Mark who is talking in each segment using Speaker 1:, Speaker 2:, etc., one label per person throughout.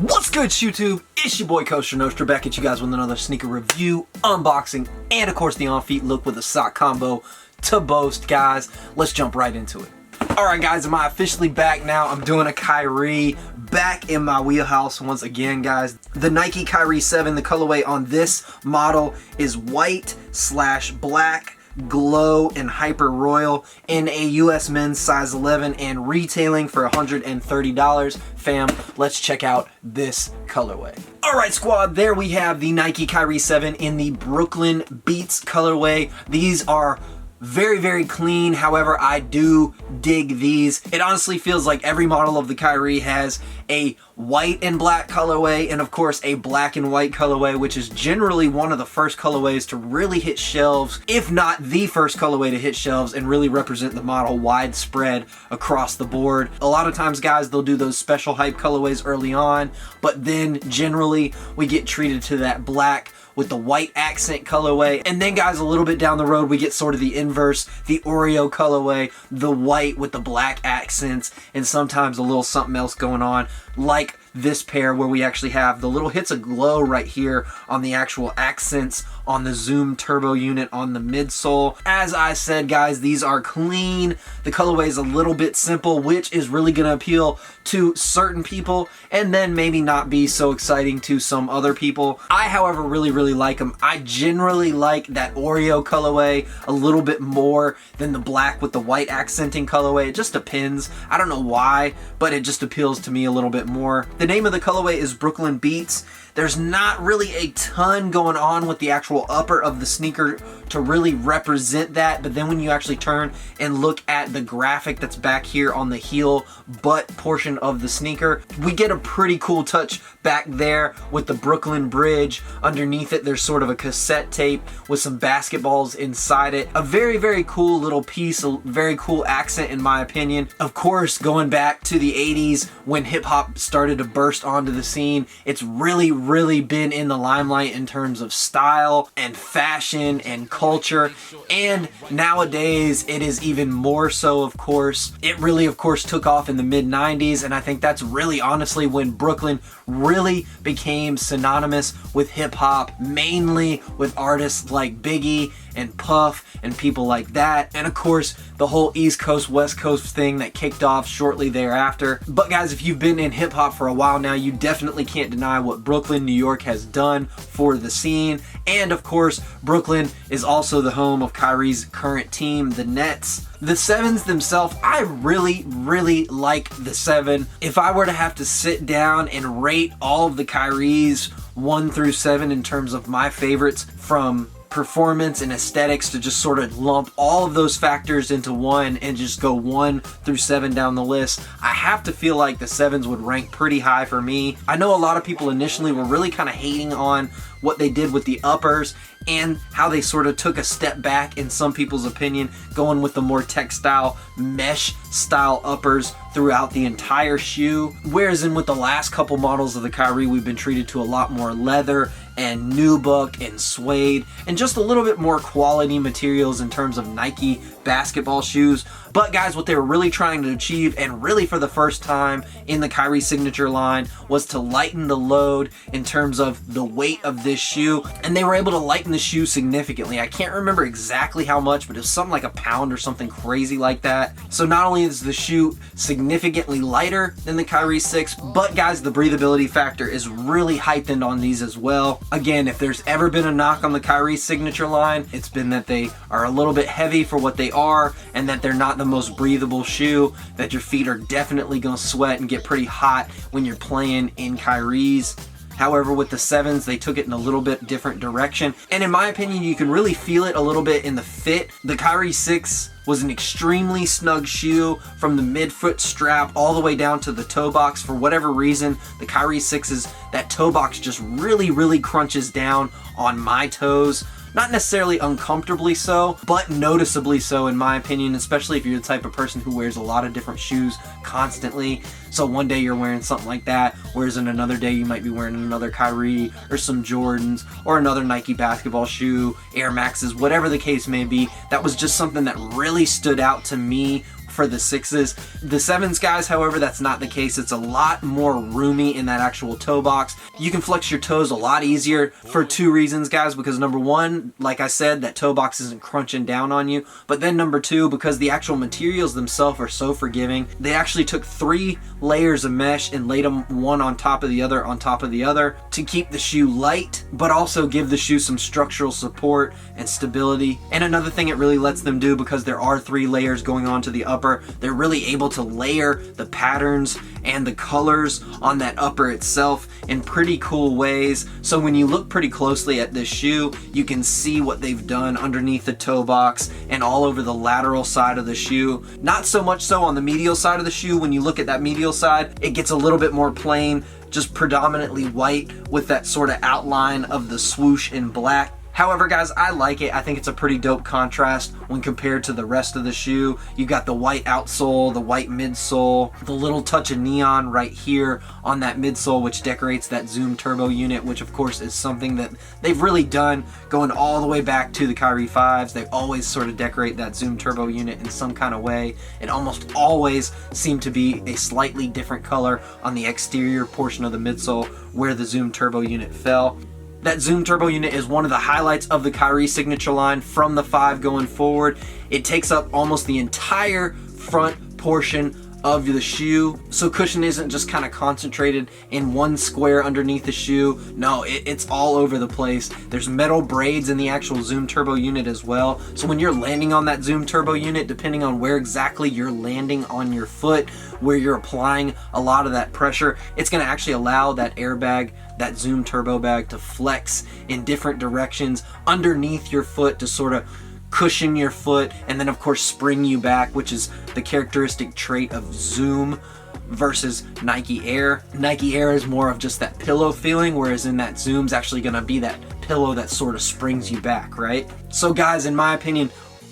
Speaker 1: What's good, YouTube? It's your boy Coaster Nostra back at you guys with another sneaker review, unboxing, and of course the on-feet look with a sock combo to boast, guys. Let's jump right into it. Alright guys, am I officially back now? I'm doing a Kyrie, back in my wheelhouse once again, guys. The Nike Kyrie 7, the colorway on this model is white/black, glow, and hyper royal in a US men's size 11 and retailing for $130. Fam, let's check out this colorway. Alright squad, there we have the Nike Kyrie 7 in the Brooklyn Beats colorway. These are very clean, however I do dig these. It honestly feels like every model of the Kyrie has a white and black colorway and of course a black and white colorway, which is generally one of the first colorways to really hit shelves, if not the first colorway to hit shelves and really represent the model widespread across the board. A lot of times, guys, they'll do those special hype colorways early on, but then generally we get treated to that black with the white accent colorway, and then guys, a little bit down the road we get sort of the inverse, the Oreo colorway, the white with the black accents, and sometimes a little something else going on, like this pair where we actually have the little hits of glow right here on the actual accents on the Zoom Turbo unit on the midsole. As I said, guys, these are clean. The colorway is a little bit simple, which is really going to appeal to certain people and then maybe not be so exciting to some other people. I, however, really like them. I generally like that Oreo colorway a little bit more than the black with the white accenting colorway. It just depends. I don't know why, but it just appeals to me a little bit more. The name of the colorway is Brooklyn Beats. There's not really a ton going on with the actual upper of the sneaker to really represent that, but then when you actually turn and look at the graphic that's back here on the heel butt portion of the sneaker, we get a pretty cool touch back there with the Brooklyn Bridge. Underneath it, there's sort of a cassette tape with some basketballs inside it. A very cool little piece, a very cool accent in my opinion. Of course, going back to the 80s when hip hop started to burst onto the scene, it's really been in the limelight in terms of style and fashion and culture, and nowadays it is even more so, of course. It really, of course, took off in the mid-90s, and I think that's really honestly when Brooklyn really became synonymous with hip-hop, mainly with artists like Biggie and Puff and people like that, and of course the whole East Coast West Coast thing that kicked off shortly thereafter. But guys, if you've been in hip-hop for a while now, you definitely can't deny what Brooklyn, New York has done for the scene. And of course, Brooklyn is also the home of Kyrie's current team, the Nets. The 7s themselves, I really like the 7. If I were to have to sit down and rate all of the Kyries 1 through 7 in terms of my favorites, from performance and aesthetics to just sort of lump all of those factors into one and just go 1 through 7 down the list, I have to feel like the 7s would rank pretty high for me. I know a lot of people initially were really kind of hating on what they did with the uppers and how they sort of took a step back in some people's opinion, going with the more textile mesh style uppers throughout the entire shoe. Whereas in with the last couple models of the Kyrie, we've been treated to a lot more leather and nubuck and suede and just a little bit more quality materials in terms of Nike basketball shoes. But guys, what they were really trying to achieve, and really for the first time in the Kyrie signature line, was to lighten the load in terms of the weight of this shoe, and they were able to lighten the shoe significantly. I can't remember exactly how much, but it was something like a pound or something crazy like that. So not only is the shoe significantly lighter than the Kyrie 6, but guys, the breathability factor is really heightened on these as well. Again, if there's ever been a knock on the Kyrie signature line, it's been that they are a little bit heavy for what they are, and that they're not the most breathable shoe, that your feet are definitely gonna sweat and get pretty hot when you're playing in Kyries. However, with the 7s, they took it in a little bit different direction, and in my opinion, you can really feel it a little bit in the fit. The Kyrie 6 was an extremely snug shoe from the midfoot strap all the way down to the toe box. For whatever reason, the Kyrie 6's, that toe box just really crunches down on my toes. Not necessarily uncomfortably so, but noticeably so in my opinion, especially if you're the type of person who wears a lot of different shoes constantly. So one day you're wearing something like that, whereas in another day you might be wearing another Kyrie or some Jordans or another Nike basketball shoe, Air Maxes, whatever the case may be. That was just something that really stood out to me for the 6s. The 7s, guys, however, that's not the case. It's a lot more roomy in that actual toe box. You can flex your toes a lot easier for 2 reasons, guys, because number 1, like I said, that toe box isn't crunching down on you, but then number 2, because the actual materials themselves are so forgiving. They actually took 3 layers of mesh and laid them one on top of the other on top of the other to keep the shoe light, but also give the shoe some structural support and stability. And another thing it really lets them do, because there are 3 layers going on to the upper, they're really able to layer the patterns and the colors on that upper itself in pretty cool ways. So when you look pretty closely at this shoe, you can see what they've done underneath the toe box and all over the lateral side of the shoe. Not so much so on the medial side of the shoe. When you look at that medial side, it gets a little bit more plain, just predominantly white with that sort of outline of the swoosh in black. However, guys, I like it. I think it's a pretty dope contrast when compared to the rest of the shoe. You got the white outsole, the white midsole, the little touch of neon right here on that midsole, which decorates that Zoom Turbo unit, which of course is something that they've really done going all the way back to the Kyrie 5s. They always sort of decorate that Zoom Turbo unit in some kind of way. It almost always seemed to be a slightly different color on the exterior portion of the midsole where the Zoom Turbo unit fell. That Zoom Turbo unit is one of the highlights of the Kyrie signature line from the 5 going forward. It takes up almost the entire front portion of the shoe, so cushion isn't just kind of concentrated in one square underneath the shoe. No, it's all over the place. There's metal braids in the actual Zoom Turbo unit as well, so when you're landing on that Zoom Turbo unit, depending on where exactly you're landing on your foot, where you're applying a lot of that pressure, it's going to actually allow that airbag, that Zoom Turbo bag, to flex in different directions underneath your foot to sort of cushion your foot, and then of course spring you back, which is the characteristic trait of Zoom versus Nike Air. Nike Air is more of just that pillow feeling, whereas in that Zoom's actually going to be that pillow that sort of springs you back, right? So guys, in my opinion,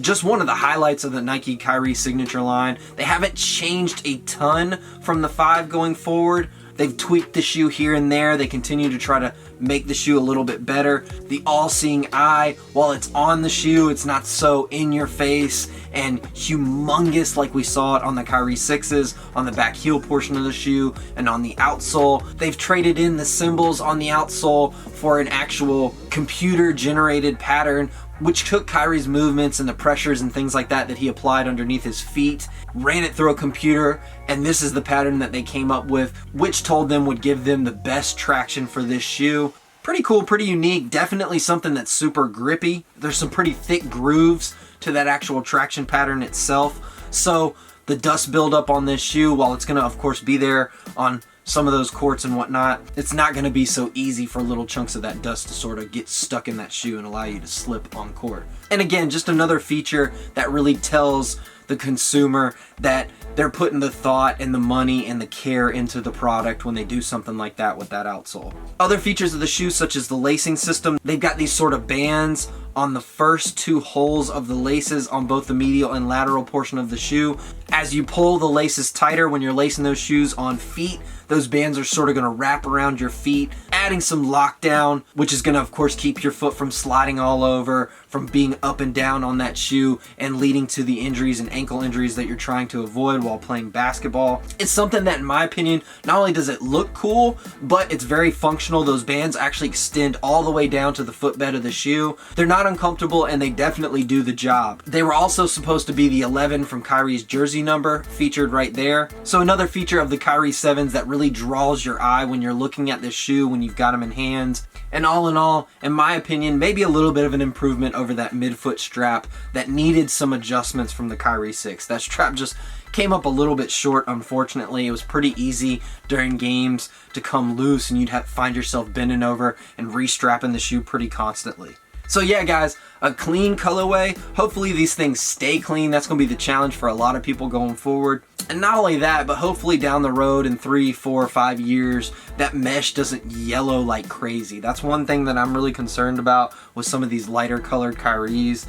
Speaker 1: just one of the highlights of the Nike Kyrie signature line. They haven't changed a ton from the 5 going forward. They've tweaked the shoe here and there. They continue to try to make the shoe a little bit better. The all-seeing eye, while it's on the shoe, it's not so in your face and humongous like we saw it on the Kyrie 6s, on the back heel portion of the shoe and on the outsole. They've traded in the symbols on the outsole for an actual computer-generated pattern, which took Kyrie's movements and the pressures and things like that he applied underneath his feet, ran it through a computer, and this is the pattern that they came up with, which told them would give them the best traction for this shoe. Pretty cool, pretty unique, definitely something that's super grippy. There's some pretty thick grooves to that actual traction pattern itself. So the dust buildup on this shoe, while it's gonna of course be there on some of those courts and whatnot, it's not going to be so easy for little chunks of that dust to sort of get stuck in that shoe and allow you to slip on court. And again, just another feature that really tells the consumer that they're putting the thought and the money and the care into the product when they do something like that with that outsole. Other features of the shoe, such as the lacing system, they've got these sort of bands on the first 2 holes of the laces on both the medial and lateral portion of the shoe. As you pull the laces tighter when you're lacing those shoes on feet, those bands are sort of going to wrap around your feet, adding some lockdown, which is going to of course keep your foot from sliding all over, from being up and down on that shoe and leading to the injuries and ankle injuries that you're trying to avoid while playing basketball. It's something that, in my opinion, not only does it look cool, but it's very functional. Those bands actually extend all the way down to the footbed of the shoe. They're not uncomfortable and they definitely do the job. They were also supposed to be the 11 from Kyrie's jersey number featured right there. So another feature of the Kyrie 7s that really draws your eye when you're looking at this shoe when you've got them in hands. And all in all, in my opinion, maybe a little bit of an improvement over that midfoot strap that needed some adjustments from the Kyrie 6. That strap just came up a little bit short, unfortunately. It was pretty easy during games to come loose and you'd have to find yourself bending over and restrapping the shoe pretty constantly. So yeah, guys, a clean colorway. Hopefully these things stay clean. That's going to be the challenge for a lot of people going forward. And not only that, but hopefully down the road in 3, 4, 5 years, that mesh doesn't yellow like crazy. That's one thing that I'm really concerned about with some of these lighter colored Kyries.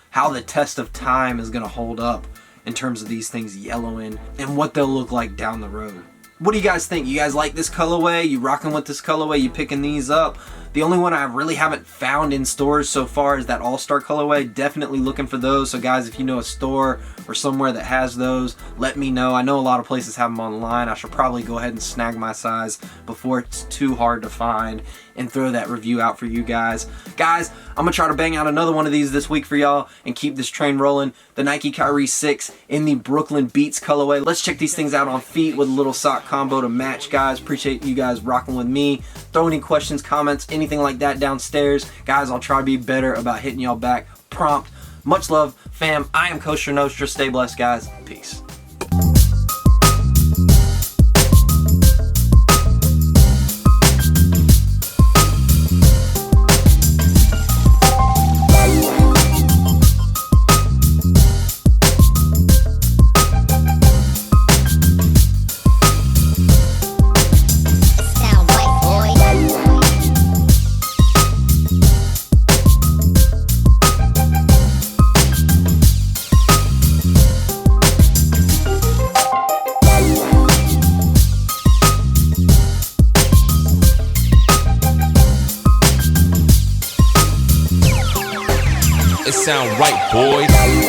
Speaker 1: How the test of time is going to hold up in terms of these things yellowing and what they'll look like down the road. What do you guys think? You guys like this colorway? You rocking with this colorway? You picking these up? The only one I really haven't found in stores so far is that All-Star colorway. Definitely looking for those. So guys, if you know a store or somewhere that has those, let me know. I know a lot of places have them online. I should probably go ahead and snag my size before it's too hard to find and throw that review out for you guys. Guys, I'm gonna try to bang out another one of these this week for y'all and keep this train rolling. The Nike Kyrie 6 in the Brooklyn Beats colorway. Let's check these things out on feet with a little sock combo to match, guys. Appreciate you guys rocking with me. Throw any questions, comments, anything like that downstairs. Guys, I'll try to be better about hitting y'all back prompt. Much love, fam. I am Kosher Nostra. Stay blessed, guys. Peace.
Speaker 2: It sound right, boys.